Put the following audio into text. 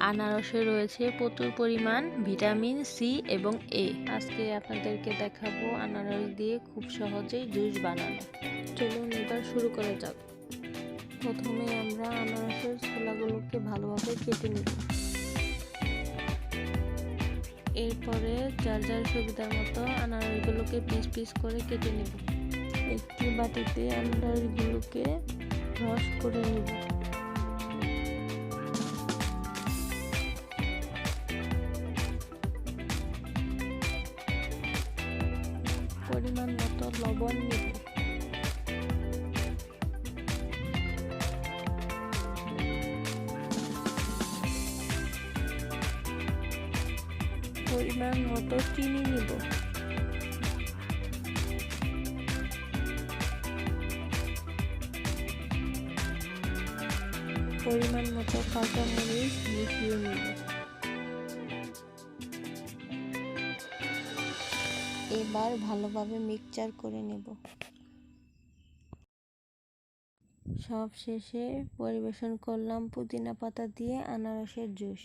আনারসে রয়েছে প্রচুর পরিমাণ ভিটামিন সি এবং এ। আজকে আপনাদেরকে দেখাবো আনারস দিয়ে খুব সহজেই জুস বানানো। চলুন এবার শুরু করা যাক। প্রথমে আমরা আনারসের ছোলাগুলোকে ভালোভাবে কেটে নেব। এরপরে যার যার সুবিধার মতো আনারসগুলোকে পিস পিস করে কেটে নেব। একটি বাটিতে আনারসগুলোকে রস করে নেব। পরিমাণ মতো লবণ নেব। পরিমাণ মতো চিনি নেব। পরিমাণ মতো কাঁচামরিচ মিশিয়ে নেব। এবার ভালোভাবে মিক্সচার করে নেব। সব শেষে পরিবেশন করলাম পুদিনা পাতা দিয়ে আনারসের জুস।